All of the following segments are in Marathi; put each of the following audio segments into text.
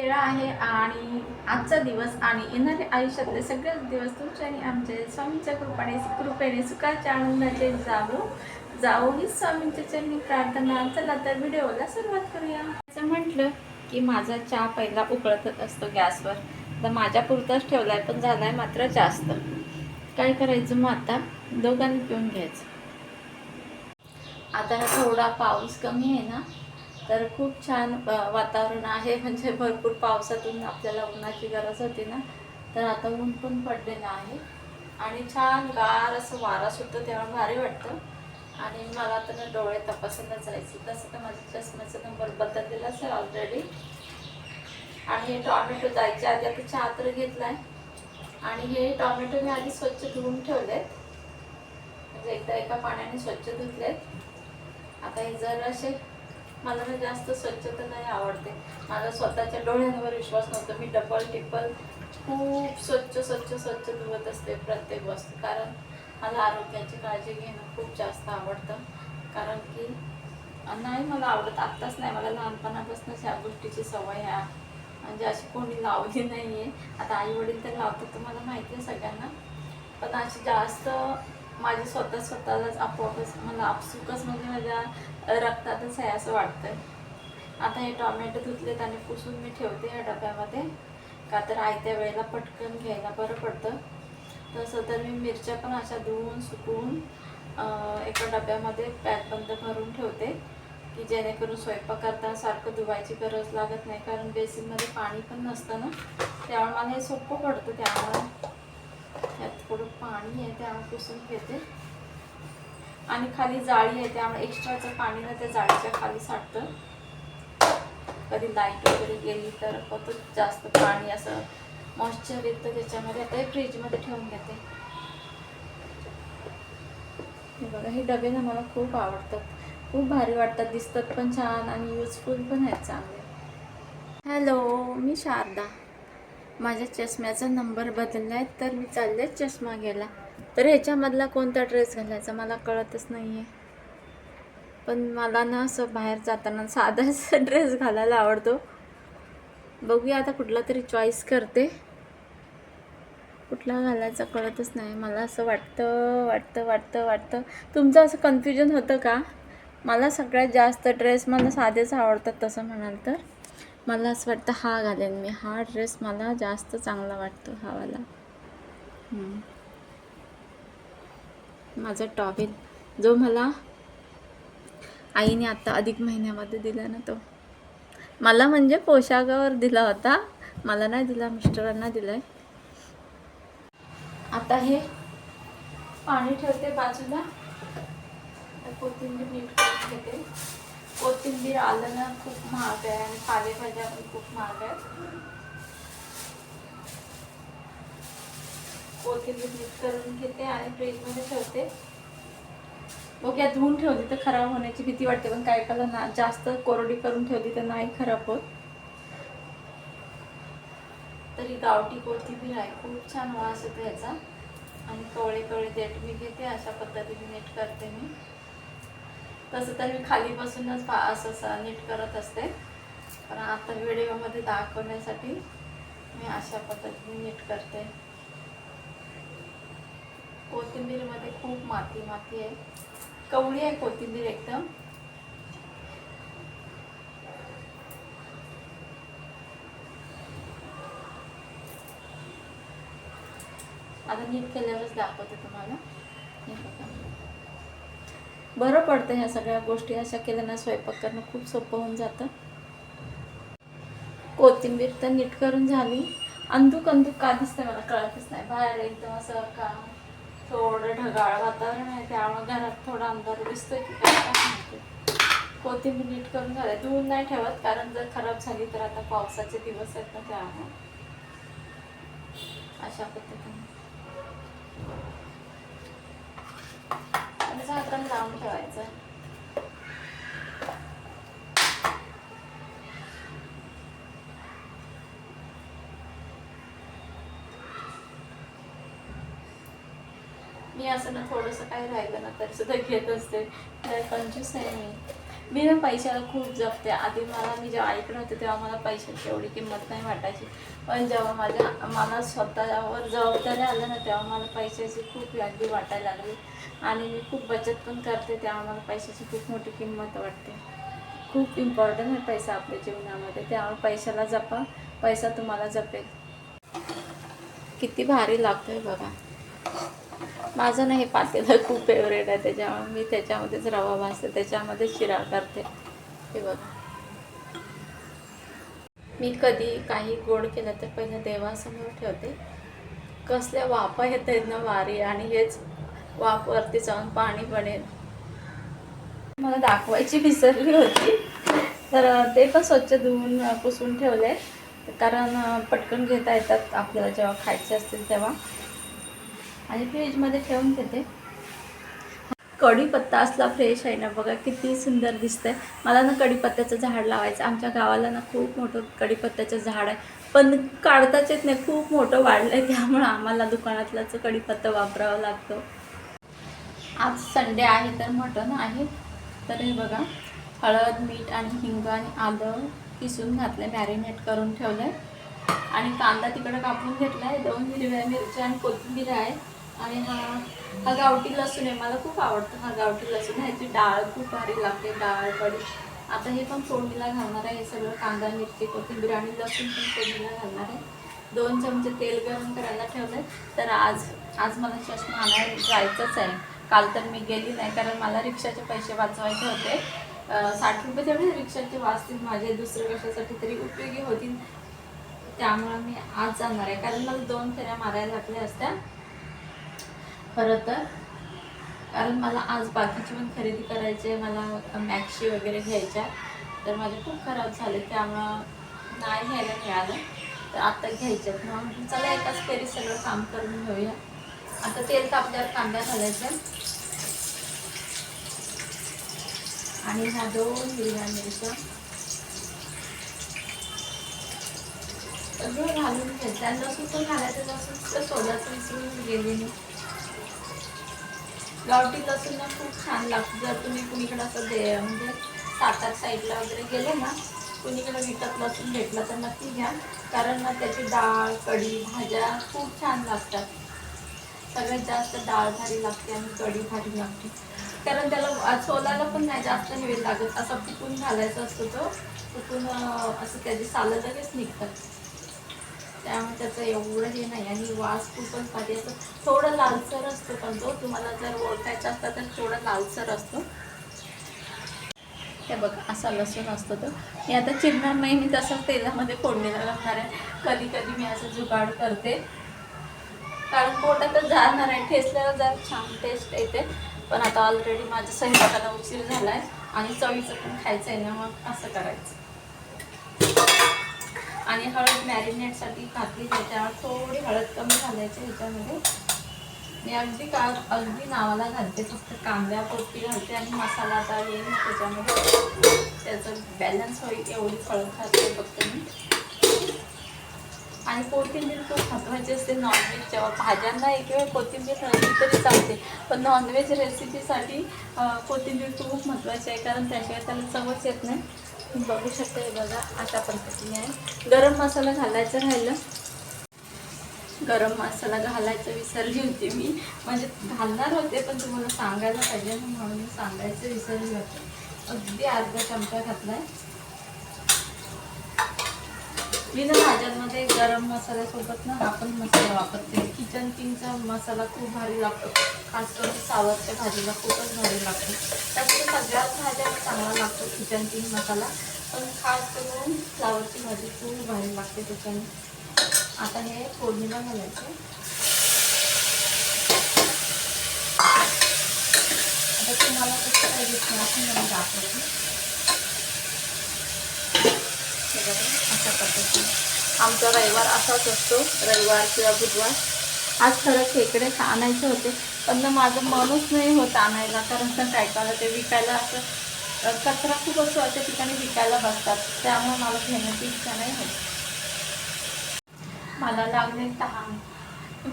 वेळा आहे आणि आजचा दिवस आणि येणारे आयुष्यातले सगळेच दिवस तुमच्या आणि आमचे स्वामींच्या कृपेने सुखाच्या आनंदाचे जावो ही स्वामींच्या चरणी प्रार्थना. चला तर व्हिडिओला सुरुवात करूया. असं म्हटलं की माझा चहा पहिला उकळतच असतो गॅसवर, तर माझ्या पुरताच ठेवलाय पण झालाय मात्र जास्त. काय करायचं मग आता दोघांनी पिऊन घ्यायचं. आता थोडा पाऊस कमी आहे ना, तर खूप छान वातावरण आहे. म्हणजे भरपूर पावसातून आपल्याला उन्हाची गरज होती ना, तर आता ऊन पण पडलेलं आहे आणि छान गार असं वारा सुटतं तेव्हा भारी वाटतं. आणि मला तर डोळे तपासायला जायचं, तसं तर माझ्या चष्म्याचा नंबर बदललेला असेल ऑलरेडी. आणि हे टॉमॅटो जायच्या आधी आता चहा तर घेतलाय आणि हे टॉमॅटो मी आधी स्वच्छ धुवून ठेवलेत, म्हणजे एकदा एका पाण्याने स्वच्छ धुतलेत. आता हे जर असे मला ना जास्त स्वच्छता नाही आवडते. माझा स्वतःच्या डोळ्यांवर विश्वास नव्हता. मी डबल टिपल खूप स्वच्छ धुवत असते प्रत्येक वस्तू, कारण मला आरोग्याची काळजी घेणं खूप जास्त आवडतं. कारण की नाही मला आवडत आत्ताच नाही, मला लहानपणापासूनच ह्या गोष्टीची सवय आहे. म्हणजे अशी कोणी लावली नाही आहे. आता आई वडील तर लावतात, तुम्हाला माहिती आहे सगळ्यांना, पण अशी जास्त माझी स्वतःलाच आपोआपच मला आपसुकच म्हणजे माझ्या रक्तातच आहे असं वाटतंय. आता हे टॉमॅटो धुतलेत आणि पुसून मी ठेवते ह्या डब्यामध्ये, का तर आयत्या वेळेला पटकन घ्यायला बरं पडतं. तसं तर मी मिरच्या पण अशा धुवून सुकवून एका डब्यामध्ये पॅकबंद भरून ठेवते, की जेणेकरून स्वयंपाक करताना सारखं धुवायची गरज लागत नाही. कारण बेसिनमध्ये पाणी पण नसतं ना, त्यामुळे मला हे सोपं पडतं. त्यामुळे त्यात थोडं पाणी आहे त्यामुळे पुसून घेते. आणि खाली जाळी आहे त्यामुळे एक्स्ट्राचं पाणी ना त्या जाळीच्या खाली साठतं. कधी लाईट वगैरे गेली तर होतं जास्त पाणी, असं मॉइश्चर येतं त्याच्यामध्ये. आता हे फ्रीजमध्ये ठेवून घेते. हे बघा, हे डबे ना मला खूप आवडतात, खूप भारी वाटतात, दिसतात पण छान आणि युजफुल पण आहेत चांगले. हॅलो, मी शारदा. माझ्या चष्म्याचा नंबर बदलला आहे, तर मी चालले चष्मा घ्यायला. तर ह्याच्यामधला कोणता ड्रेस घालायचा मला कळतच नाही आहे. पण मला ना असं बाहेर जाताना साधाच ड्रेस घालायला आवडतो. बघूया आता कुठला तरी चॉईस करते. कुठला घालायचा कळतच नाही मला. असं वाटतं. तुमचं असं कन्फ्युजन होतं का? मला सगळ्यात जास्त ड्रेस मला साधेच आवडतात. तसं म्हणाल तर मला असं वाटतं हा घालेन मी. हा ड्रेस मला जास्त चांगला वाटतो, हा वाला. माझा टॉवेल जो मला आईने आता अधिक महिन्यामध्ये दिला ना, तो मला म्हणजे पोशाखावर दिला होता, मला नाही दिला, मिस्टरांना दिलाय. आता हे पाणी ठेवते बाजूला. कोथिंबीर नीट करून घेते. कोथिंबीर आलं ना खूप महाग आहे आणि पालेभाज्या पण खूप महाग आहेत. कोथिंबीर नीट करून घेते आणि फ्रीजमध्ये ठेवते. ओके, धुवून ठेवली तर खराब होण्याची भीती वाटते, पण काय काला ना जास्त कोरडी करून ठेवली तर नाही खराब होत. तरी गावठी कोथिंबीर आहे, खूप छान वास येतो ह्याचा. आणि कवळे देठ मी घेते, अशा पद्धतीने नीट करते मी. तसं तर मी खाली बसूनच असं नीट करत असते, पण आता व्हिडिओमध्ये दाखवण्यासाठी मी अशा पद्धतीने नीट करते. कोथिंबीरमध्ये खूप माती आहे, कवळी आहे कोथिंबीर एकदम. आता नीट केल्यावरच दाखवते तुम्हाला. हे बघा, बरं पडतं ह्या सगळ्या गोष्टी अशा केल्यानं स्वयंपाक करणं खूप सोपं होऊन जातं. कोथिंबीर तर नीट करून झाली. अंधुक का दिसतंय मला कळतच नाही. बाहेर एकदम असं का थोडं ढगाळ वातावरण आहे, त्यामुळे घरात थोडा अंधार दिसतोय की काय माहिती. कोथिंबीर नीट करून झाले. धुवून नाही ठेवत, कारण जर खराब झाली तर आता पावसाचे दिवस आहेत ना, त्यामुळे अशा पद्धतीने झाकण लावून ठेवायचं. मी असं ना थोडंसं काही राहिलं ना तरी सुद्धा घेत असते, काय कंजूस आहे मी. मी ना पैशाला खूप जपते. आधी मी जेव्हा आईकडे होते तेव्हा मला पैशाची एवढी किंमत नाही वाटायची, पण जेव्हा मला स्वतःवर जबाबदारी आलं ना तेव्हा मला पैशाची खूप व्हॅल्यू वाटायला लागली. आणि मी खूप बचत पण करते, तेव्हा मला पैशाची खूप मोठी किंमत वाटते. खूप इम्पॉर्टंट आहे पैसा आपल्या जीवनामध्ये, त्यामुळे पैशाला जपा, पैसा तुम्हाला जपेल. किती भारी लागतोय बघा. माझं ना हे पातेलं खूप फेवरेट आहे, त्याच्यामुळे मी त्याच्यामध्येच रवा भाजते, त्याच्यामध्येच शिरा करते. हे बघा, मी कधी काही गोड केलं तर पहिलं देवासमोर ठेवते. कसल्या वाफा येत आहेत ना वारी, आणि हेच वाफवरती जाऊन पाणी बनेल. मला दाखवायची विसरली होती, तर ते पण स्वच्छ धुवून पुसून ठेवले, कारण पटकन घेता येतात आपल्याला जेव्हा खायचे असतील तेव्हा. आणि फ्रीजमध्ये ठेवून घेते. कढीपत्ता असला फ्रेश आहे ना बघा, किती सुंदर दिसतंय. मला ना कढीपत्त्याचं झाड लावायचं. आमच्या गावाला ना खूप मोठं कढीपत्त्याचं झाड आहे, पण काढताच येत नाही, खूप मोठं वाढलं आहे, त्यामुळं आम्हाला दुकानातलाच कढीपत्ता वापरावा लागतो. आज संडे आहे तर मटण आहे. तर हे बघा, हळद, मीठ आणि हिंग आणि आलं किसून घातलं, मॅरिनेट करून ठेवलं आहे. आणि कांदा तिकडं कापून घेतला आहे, 2 हिरव्या मिरच्या आणि कोथिंबीर आहे. आणि हा गावठी लसूण आहे, मला खूप आवडतं हा गावठी लसूण. ह्याची डाळ खूप भारी लागते, डाळ कढी. आता हे पण फोडणीला घालणार आहे. हे सगळं कांदा, मिरची, कोथिंबीर आणि लसूण पण फोडणीला घालणार आहे. 2 चमचे तेल गरम करायला ठेवलं आहे. तर आज मला चष्मा आणायला जायचंच आहे. काल तर मी गेली नाही, कारण मला रिक्षाचे पैसे वाचवायचे होते. 60 रुपये तेवढे रिक्षाचे वाचतील माझे, दुसरं कशासाठी तरी उपयोगी होतील. त्यामुळं मी आज जाणार आहे, कारण मला 2 फेऱ्या मारायला लागल्या असत्या खरं तर. कारण मला आज बाकीची पण खरेदी करायची आहे, मला मॅक्सी वगैरे घ्यायच्या, तर माझे खूप खराब झाले, त्यामुळं नाही घ्यायला मिळालं. तर आता घ्यायच्यात, मग चला एकाच फेरी सगळं काम करून घेऊया. आता तेल तापल्यावर कांदा घालायचा आणि ह्या 2 हिरव्या मिरच्या सगळं घालून घ्यायचं. आणि लसूण पण घालायचं, लसूण सोलाचं विसरून गेले मी. गावठी लसूण ना खूप छान लागतं. जर तुम्ही कुणीकडे असं म्हणजे सातारा साईडला वगैरे गेले ना, कुणीकडे विकत लसूण भेटला तर नक्की घ्या, कारण ना त्याची डाळ, कढी, भाज्या खूप छान लागतात. सगळ्यात जास्त डाळ भारी लागते आणि कढी भारी लागते, कारण त्याला सोलायला पण नाही जास्त हे लागत. असा फुकून घालायचा असतो तो, फुकून असं त्याची सालं लगेच निघतात, त्यामुळे त्याचं एवढं हे नाही. आणि वास खूपच भारी असतो. थोडं लालसर असतो, पण तो तुम्हाला जर ओळखायचा असता तर थोडं लालसर असतो. हे बघा, असा लसूण असतो तो. मी आता चिरणार नाही, मी तसंच तेलामध्ये फोडणीला घालणार आहे. कधी कधी मी असं जुगाड करते, कारण पोटातच जाणार आहे. ठेचल्यावर जरा छान टेस्ट येते, पण आता ऑलरेडी माझ्या स्वयंपाकाला उशीर झाला आहे आणि चवीचं पण खायचं आहे ना, मग असं करायचं. आणि हळद मॅरिनेटसाठी घातली, त्याच्यावर थोडी हळद कमी घालायची ह्याच्यामध्ये. मी अगदी नावाला घालते, फक्त कांद्यापुरती घालते आणि मसाला आता येईल त्याच्यामध्ये, त्याचं बॅलन्स होईल एवढी हळद घालते फक्त मी. आणि कोथिंबीर खूप महत्त्वाची असते नॉनव्हेज. जेव्हा भाज्यांना एक वेळ कोथिंबीर नसली तरी चालते, पण नॉनव्हेज रेसिपीसाठी कोथिंबीर खूप महत्त्वाची आहे, कारण त्याशिवाय त्याला चवच येत नाही. बघू शकता, हे बघा अशा पद्धतीने आहे. गरम मसाला घालायचं राहिलं, गरम मसाला घालायचं विसरली होती मी, म्हणजे घालणार होते पण तुम्हाला सांगायला पाहिजे म्हणून मी सांगायचं विसरली होते. अगदी अर्धा चमचा घातलाय. बिना भाज्यांमध्ये गरम मसाल्यासोबत ना आपण मसाला वापरते, किचन किंगचा मसाला खूप भारी लागतो, खास करून फ्लावरच्या भाजीला खूपच भारी लागतो. त्यामुळे सगळ्याच भाज्या चांगला लागतो किचन किंग मसाला, पण खास करून फ्लावरची भाजी खूप भारी लागते त्याच्याने. आता हे फोडणीला घालायचं. आता तुम्हाला कसं काय दिसणार असं मला दाखवते. अशा पद्धतीने आमचा रविवार असाच असतो, रविवार किंवा बुधवार. आज खरं खेकडे आणायचे होते, पण ना माझं मनच नाही होत आणायला, कारण काय काय ते विकायला असं कचरा खूप असतो, अशा ठिकाणी विकायला बसतात, त्यामुळे मला घेण्याची इच्छा नाही होत. मला लागले तहान,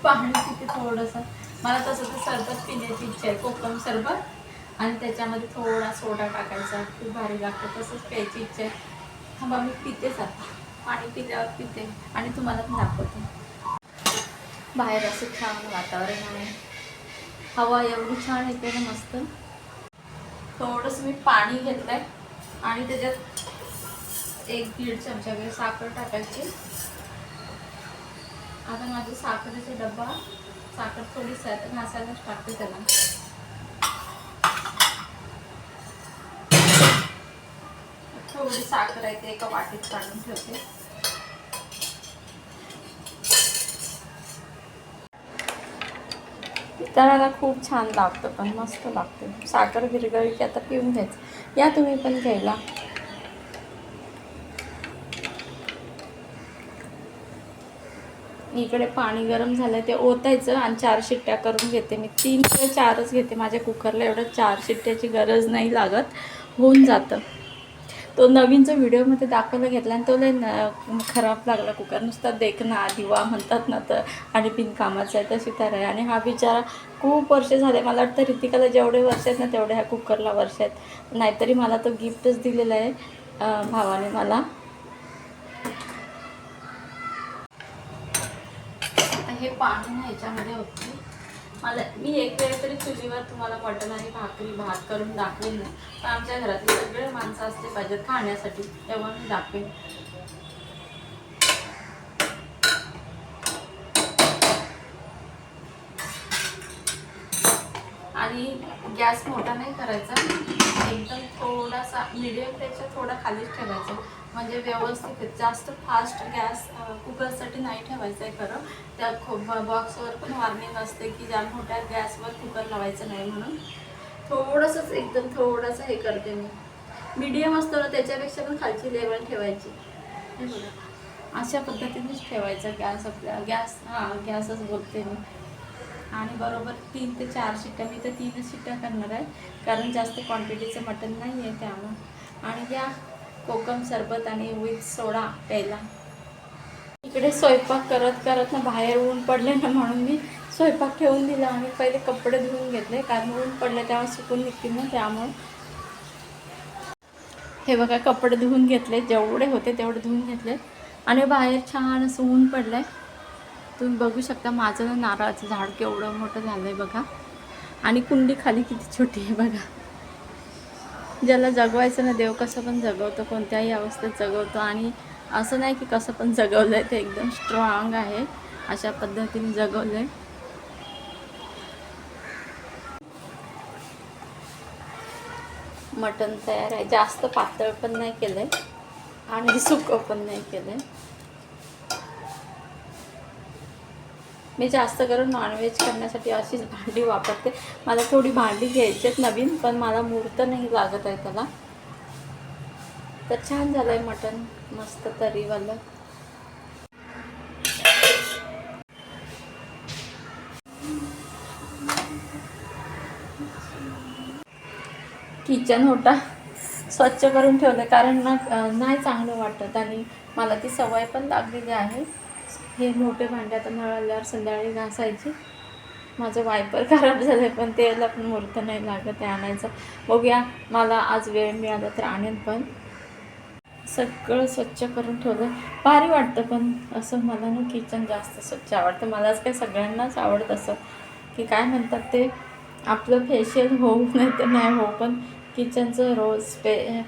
पाणी किती थोडंसं. मला तसं तर सरबत पिण्याची इच्छा आहे, कोकम सरबत. आणि त्याच्यामध्ये थोडा सोडा टाकायचा, खूप भारी लागतं. तसंच प्यायची इच्छा आहे. थांबा मी पितेच आता, पाणी पिल्यावर पिते आणि तुम्हाला पण दाखवते. बाहेर असं छान वातावरण आहे, हवा एवढी छान येते ना मस्त. थोडंसं मी पाणी घेतलं आहे आणि त्याच्यात 1-1.5 चमचा वगैरे साखर टाकायची. आता माझा साखरेचा डब्बा, साखर थोडी घासायलाच टाकते त्याला. थोडी साखर आहे ते एका वाटीत काढून ठेवते. पितळाला खूप छान लागतं, पण मस्त लागतं. साखर विरघळली की आता पिऊन घ्यायचं. या तुम्ही पण घ्यायला. इकडे पाणी गरम झालं ते ओतायचं आणि 4 शिट्ट्या करून घेते मी. 3 किंवा 4च घेते माझ्या कुकरला, एवढं 4 शिट्ट्याची गरज नाही लागत, होऊन जातं. तो नवीन जो व्हिडिओमध्ये दाखवला घेतला आणि तो लय खराब लागला कुकर, नुसता देखना दिवा म्हणतात ना तर, आणि बिनकामाचा आहे तशी तर आहे. आणि हा बिचारा खूप वर्ष झाले, मला वाटतं ऋतिकाला जेवढे वर्ष आहेत ना तेवढे ह्या कुकरला वर्ष आहेत. नाहीतरी मला तो गिफ्टच दिलेला आहे भावाने मला. हे पाणी ना ह्याच्यामध्ये होते. मी एक वेळ तरी चुलीवर तुम्हाला मटण आणि भात करून दाखवेन ना, तर आमच्या घरातले सगळे माणसं असले पाहिजेत खाण्यासाठी, तेव्हा मी दाखवेन. आणि गॅस मोठा नाही करायचा, एकदम थोडासा मिडियमपेक्षा थोडा खालीच ठेवायचा, म्हणजे व्यवस्थित. जास्त फास्ट गॅस कुकरसाठी नाही ठेवायचं आहे खरं. त्या बॉक्सवर पण वॉर्निंग असते की ज्या मोठ्या गॅसवर कुकर लावायचं नाही म्हणून. थोडंसंच एकदम थोडंसं हे करते मी. मीडियम असतो ना त्याच्यापेक्षा पण खालची लेवल ठेवायची. हे बघा अशा पद्धतीनेच ठेवायचा गॅस आपल्या. गॅसच बोलते मी. आणि बरोबर 3 ते 4 शिट्ट्या, मी तर 3च शिट्ट्या करणार आहे कारण जास्त क्वांटिटीचं मटण नाही आहे त्यामुळं. आणि या कोकम सरबत आणि विथ सोडा प्यायला. इकडे स्वयंपाक करत करत ना बाहेर ऊन पडले ना, म्हणून मी स्वयंपाक ठेवून दिला आणि पहिले कपडे धुवून घेतले, कारण ऊन पडले तेव्हा सुकून निघतील ना त्यामुळं. हे बघा कपडे धुवून घेतले, जेवढे होते तेवढे धुवून घेतले. आणि बाहेर छान असं ऊन पडलं आहे. तुम्ही बघू शकता माझं नारळाचं झाड केवढं मोठं झालं आहे बघा. आणि कुंडी खाली किती छोटी आहे बघा. ज्याला जगवायचं ना देव कसं पण जगवतो, कोणत्याही अवस्थेत जगवतो. आणि असं नाही की कसं पण जगवलं आहे, ते एकदम स्ट्रॉंग आहे, अशा पद्धतीने जगवलं आहे. मटण तयार आहे. जास्त पातळ पण नाही केलं आहे आणि सुकं पण नाही केलं आहे. मी जास्त करून नॉनव्हेज करण्यासाठी अशीच भांडी वापरते. मला थोडी भांडी घ्यायची आहेत नवीन, पण मला मूर्त नाही लागत आहे त्याला. तर छान झालं आहे मटण, मस्त तरीवालं. किचन ओटा स्वच्छ करून ठेवलं कारण ना नाही चांगलं वाटत, आणि मला ती सवय पण लागलेली आहे. हे मोठे भांडे आता नळ आल्यावर संध्याकाळी घासायची. माझं वायपर खराब झालं आहे, पण त्याला पण मूर्त नाही लागत आहे आणायचं. बघूया, मला आज वेळ मिळाला तर आणेन. पण सगळं स्वच्छ करून ठेवलं, भारी वाटतं. पण असं मला ना किचन जास्त स्वच्छ आवडतं. मलाच काय सगळ्यांनाच आवडत असं की काय म्हणतात ते, आपलं फेशियल होऊ नाही तर नाही हो, पण किचनचं रोज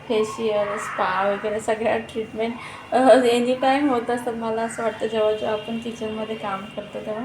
फेशियल स्पा वगैरे सगळ्या ट्रीटमेंट एनी टाईम होत असतात. मला असं वाटतं जेव्हा जेव्हा आपण किचनमध्ये काम करतो तेव्हा.